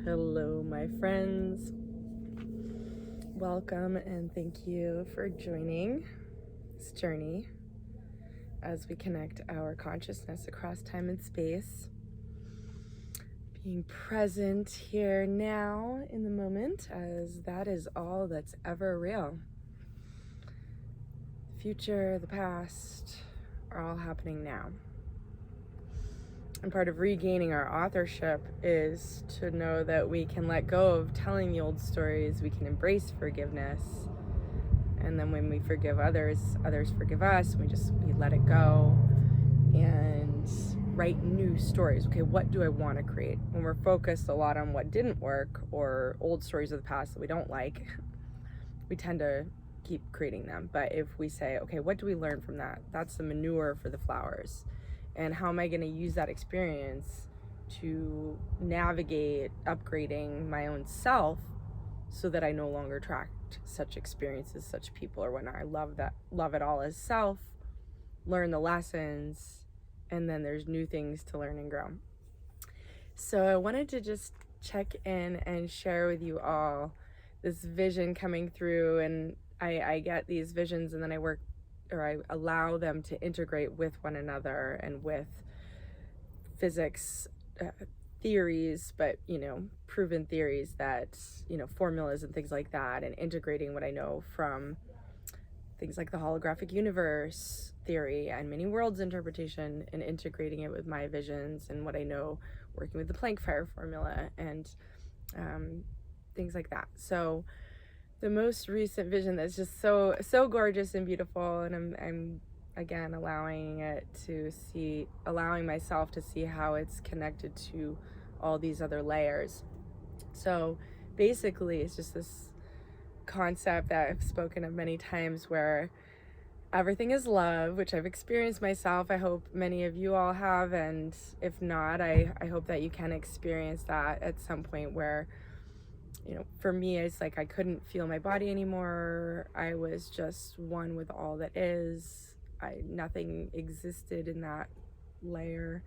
Hello, my friends. Welcome and thank you for joining this journey as we connect our consciousness across time and space. Being present here now in the moment, as that is all that's ever real. The future, the past are all happening now. And part of regaining our authorship is to know that we can let go of telling the old stories, we can embrace forgiveness. And then when we forgive others, others forgive us, we let it go and write new stories. Okay, what do I want to create? When we're focused a lot on what didn't work or old stories of the past that we don't like, we tend to keep creating them. But if we say, okay, what do we learn from that? That's the manure for the flowers. And how am I going to use that experience to navigate upgrading my own self so that I no longer attract such experiences, such people, or when I love it all as self, learn the lessons, and then there's new things to learn and grow. So I wanted to just check in and share with you all this vision coming through, and I get these visions and then I allow them to integrate with one another and with physics theories, but proven theories that formulas and things like that, and integrating what I know from things like the holographic universe theory and many worlds interpretation, and integrating it with my visions and what I know working with the Planck fire formula and things like that. So the most recent vision that's just so gorgeous and beautiful, and I'm again allowing myself to see how it's connected to all these other layers. So basically it's just this concept that I've spoken of many times, where everything is love, which I've experienced myself. I hope many of you all have, and if not, I hope that you can experience that at some point, where for me, it's like I couldn't feel my body anymore. I was just one with all that is. Nothing existed in that layer.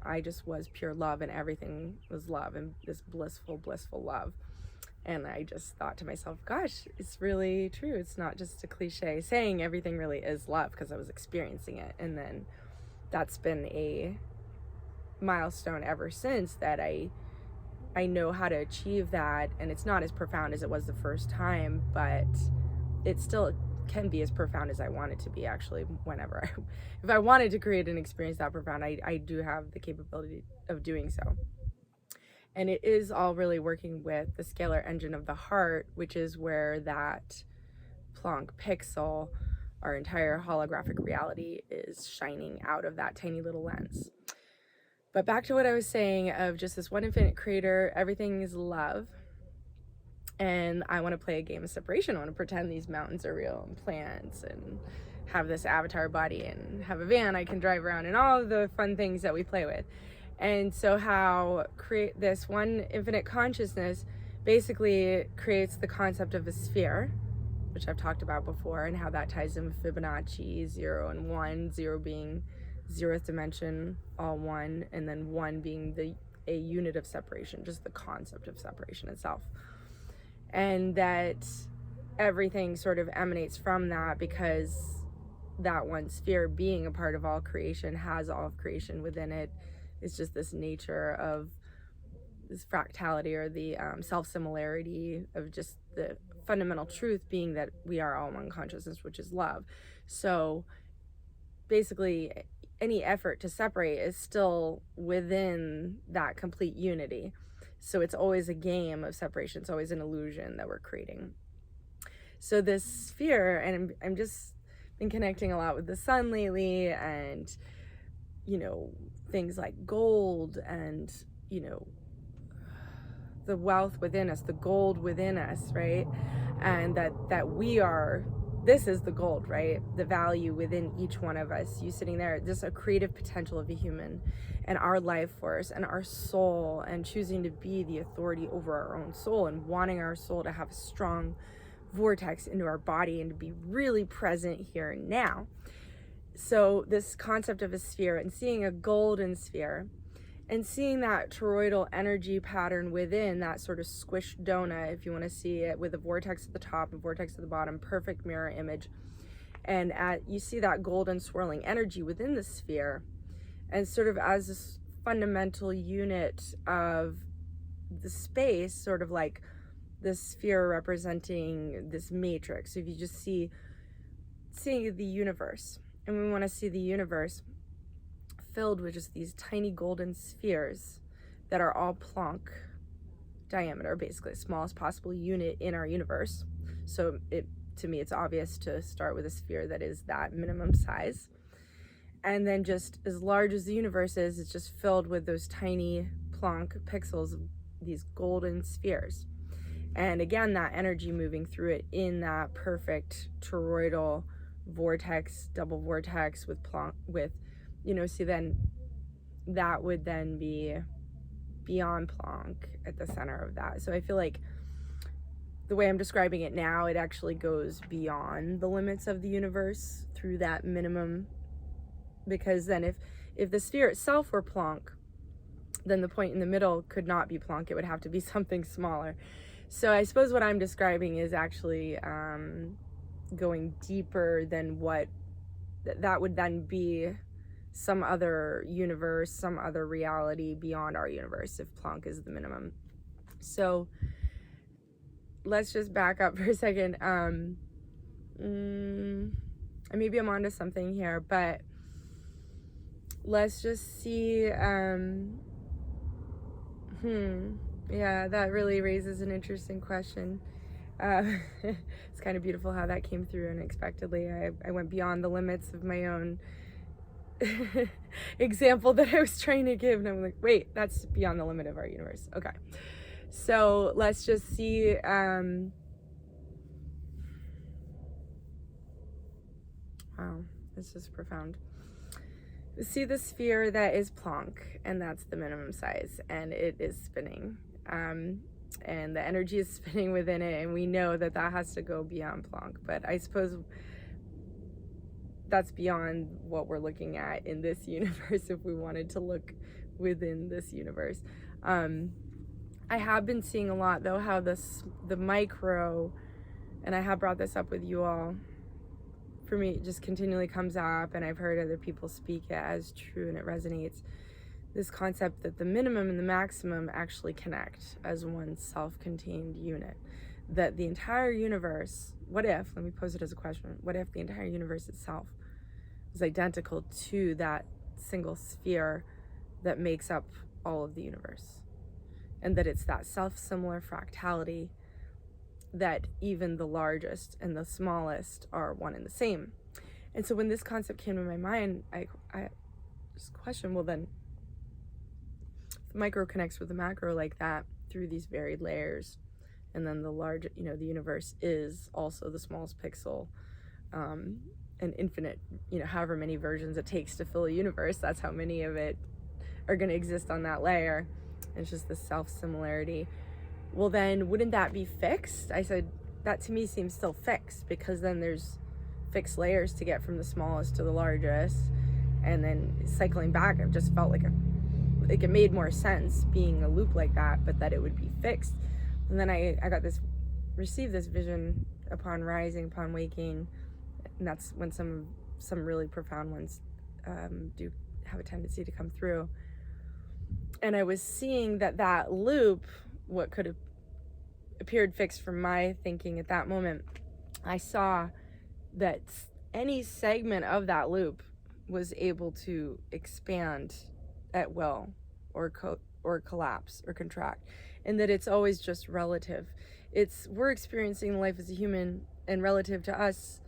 I just was pure love, and everything was love, and this blissful love. And I just thought to myself, gosh, it's really true. It's not just a cliche saying everything really is love, because I was experiencing it. And then that's been a milestone ever since, that I know how to achieve that, and it's not as profound as it was the first time, but it still can be as profound as I want it to be, actually. If I wanted to create an experience that profound, I do have the capability of doing so. And it is all really working with the scalar engine of the heart, which is where that Planck pixel, our entire holographic reality, is shining out of that tiny little lens. But back to what I was saying of just this one infinite creator, everything is love. And I want to play a game of separation. I want to pretend these mountains are real, and plants, and have this avatar body, and have a van I can drive around, and all of the fun things that we play with. And so how create this one infinite consciousness basically creates the concept of a sphere, which I've talked about before, and how that ties in with Fibonacci, 0 and 1, 0 being 0th dimension, all one, and then 1 being a unit of separation, just the concept of separation itself. And that everything sort of emanates from that, because that one sphere, being a part of all creation, has all of creation within it. It's just this nature of this fractality, or the self-similarity of just the fundamental truth being that we are all one consciousness, which is love. So basically any effort to separate is still within that complete unity. So it's always a game of separation. It's always an illusion that we're creating. So this sphere, and I'm just been connecting a lot with the sun lately, and things like gold, and the wealth within us, the gold within us, right? And that we are, this is the gold, right? The value within each one of us. You sitting there, just a creative potential of a human, and our life force, and our soul, and choosing to be the authority over our own soul, and wanting our soul to have a strong vortex into our body, and to be really present here and now. So this concept of a sphere, and seeing a golden sphere, and seeing that toroidal energy pattern within that sort of squished donut, if you want to see it, with a vortex at the top and vortex at the bottom, perfect mirror image. And you see that golden swirling energy within the sphere, and sort of as this fundamental unit of the space, sort of like the sphere representing this matrix. So if you just seeing the universe, and we want to see the universe filled with just these tiny golden spheres that are all Planck diameter, basically the smallest possible unit in our universe. So to me, it's obvious to start with a sphere that is that minimum size. And then just as large as the universe is, it's just filled with those tiny Planck pixels, these golden spheres. And again, that energy moving through it in that perfect toroidal vortex, double vortex with Planck, so then that would then be beyond Planck at the center of that. So I feel like the way I'm describing it now, it actually goes beyond the limits of the universe through that minimum, because then if the sphere itself were Planck, then the point in the middle could not be Planck. It would have to be something smaller. So I suppose what I'm describing is actually going deeper than what that would then be, some other universe, some other reality beyond our universe, if Planck is the minimum. So let's just back up for a second. Maybe I'm onto something here, but let's just see. Yeah, that really raises an interesting question. It's kind of beautiful how that came through unexpectedly. I went beyond the limits of my own example that I was trying to give, and I'm like, wait, that's beyond the limit of our universe. Okay, so let's just see. Wow, this is profound. See the sphere that is Planck, and that's the minimum size, and it is spinning, and the energy is spinning within it, and we know that has to go beyond Planck. But I suppose that's beyond what we're looking at in this universe if we wanted to look within this universe. I have been seeing a lot, though, how the micro, and I have brought this up with you all, for me, it just continually comes up, and I've heard other people speak it as true, and it resonates. This concept that the minimum and the maximum actually connect as one self-contained unit. That the entire universe, what if, let me pose it as a question, what if the entire universe itself is identical to that single sphere that makes up all of the universe? And that it's that self-similar fractality that even the largest and the smallest are one and the same. And so when this concept came to my mind, I just questioned, well then, the micro connects with the macro like that through these varied layers, and then the large, the universe is also the smallest pixel, and infinite, however many versions it takes to fill a universe, that's how many of it are going to exist on that layer. It's just the self-similarity. Well, then wouldn't that be fixed? I said, that to me seems still fixed, because then there's fixed layers to get from the smallest to the largest, and then cycling back, I've just felt like it made more sense being a loop like that, but that it would be fixed. And then I received this vision upon rising, upon waking, and that's when some really profound ones do have a tendency to come through. And I was seeing that loop, what could have appeared fixed from my thinking at that moment, I saw that any segment of that loop was able to expand at will, or collapse or contract, and that it's always just relative. We're experiencing life as a human, and relative to us,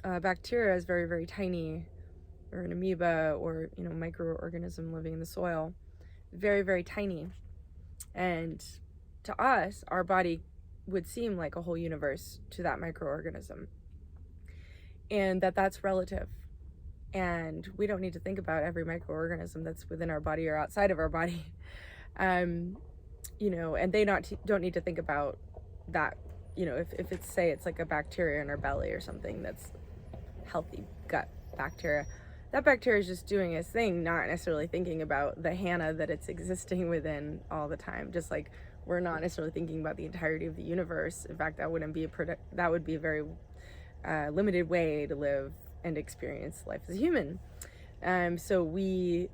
bacteria is very, very tiny, or an amoeba, or microorganism living in the soil, very, very tiny. And to us, our body would seem like a whole universe to that microorganism, and that's relative. And we don't need to think about every microorganism that's within our body or outside of our body, and they don't need to think about that. If it's like a bacteria in our belly or something that's healthy gut bacteria, that bacteria is just doing its thing, not necessarily thinking about the Hanna that it's existing within all the time. Just like we're not necessarily thinking about the entirety of the universe. In fact, that would be a very limited way to live and experience life as a human. So we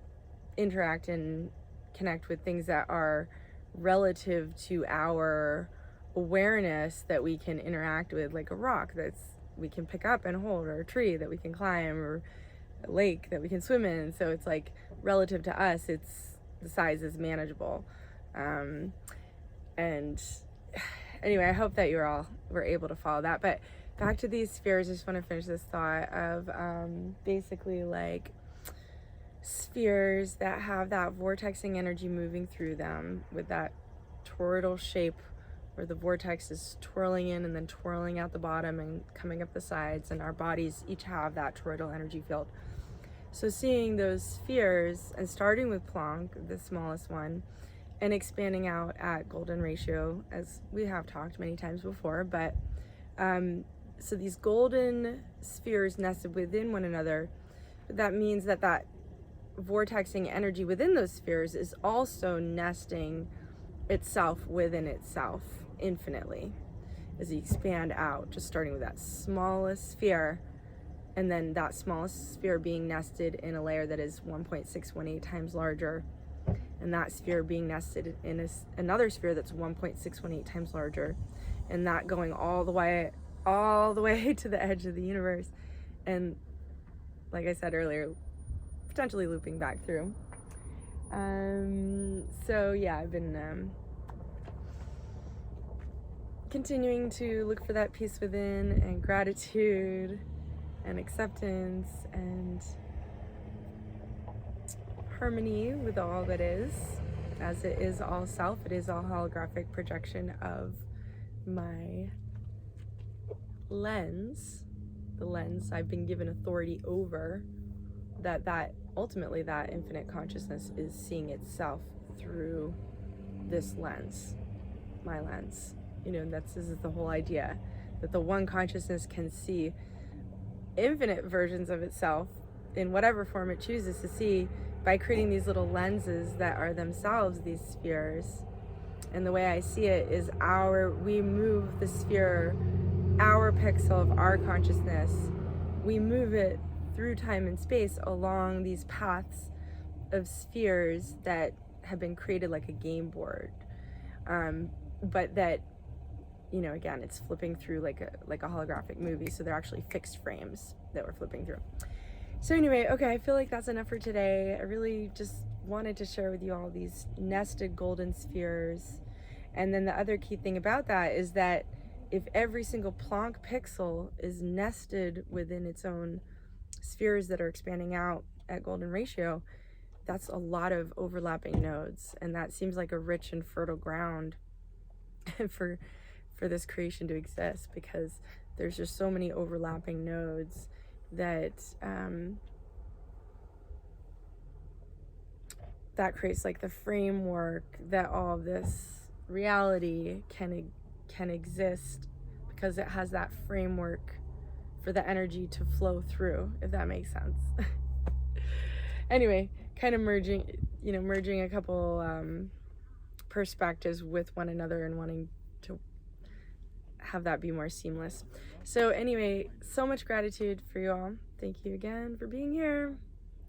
interact and connect with things that are relative to our awareness, that we can interact with, like a rock that's we can pick up and hold, or a tree that we can climb, or a lake that we can swim in. So it's like relative to us, it's the size is manageable. And anyway, I hope that you all were able to follow that. But back to these spheres, I just want to finish this thought of basically like spheres that have that vortexing energy moving through them with that toroidal shape, where the vortex is twirling in and then twirling out the bottom and coming up the sides, and our bodies each have that toroidal energy field. So seeing those spheres and starting with Planck, the smallest one, and expanding out at golden ratio, as we have talked many times before, but so these golden spheres nested within one another, that means that that vortexing energy within those spheres is also nesting itself within itself infinitely as you expand out, just starting with that smallest sphere, and then that smallest sphere being nested in a layer that is 1.618 times larger, and that sphere being nested in another sphere that's 1.618 times larger, and that going all the way to the edge of the universe, and like I said earlier, potentially looping back through. So yeah, I've been continuing to look for that peace within, and gratitude and acceptance and harmony with all that is, as it is all self. It is all holographic projection of my lens, the lens I've been given authority over, that ultimately that infinite consciousness is seeing itself through this lens, my lens. This is the whole idea, that the one consciousness can see infinite versions of itself in whatever form it chooses to see, by creating these little lenses that are themselves these spheres. And the way I see it is we move the sphere, our pixel of our consciousness, we move it through time and space along these paths of spheres that have been created like a game board, but that, again, it's flipping through like a holographic movie, so they're actually fixed frames that we're flipping through. So anyway, okay, I feel like that's enough for today. I really just wanted to share with you all these nested golden spheres. And then the other key thing about that is that if every single Planck pixel is nested within its own spheres that are expanding out at golden ratio, that's a lot of overlapping nodes, and that seems like a rich and fertile ground for this creation to exist, because there's just so many overlapping nodes that that creates like the framework that all of this reality can exist, because it has that framework for the energy to flow through, if that makes sense. Anyway, kind of merging a couple perspectives with one another and wanting to have that be more seamless. So anyway, so much gratitude for you all. Thank you again for being here.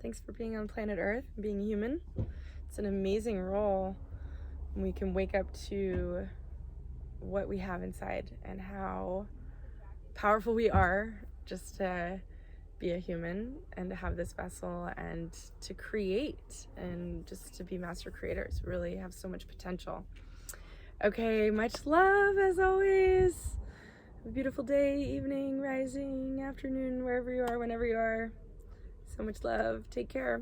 Thanks for being on planet Earth and being human. It's an amazing role when we can wake up to what we have inside and how powerful we are just to be a human and to have this vessel and to create and just to be master creators. Really have so much potential. Okay, much love as always. Have a beautiful day, evening, rising, afternoon, wherever you are, whenever you are. So much love. Take care.